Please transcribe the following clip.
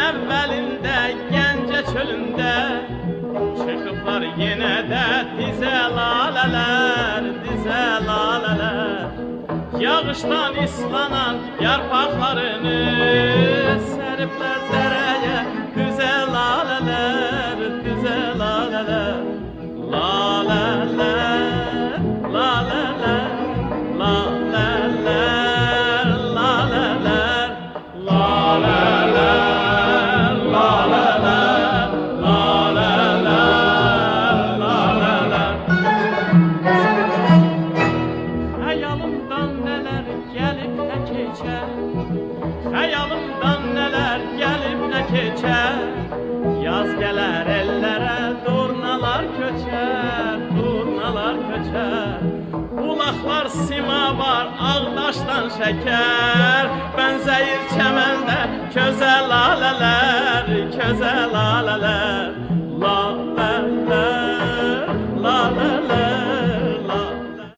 əvvəlində Gəncə çölündə çıxıblar yenə də dizə lalələr, dizə lalələr. Yağışdan islanan yarpaqlarını səriblər dərəyə, düzə lalələr, düzə lalələr. Lalələr, lalələr, lalələr, lalələr, lalələr, lalələr, lalələr, lalələr. Xəyalımdan nələr gəlib nə keçər, xəyalımdan nələr gəlib nə keçər. Yaz gələr ellərə, durnalar köçər, durnalar köçər. Bulaqlar simavar, ağdaşdan şəkər, bənzəyir çəməndə közə lalələr, közə lalələr.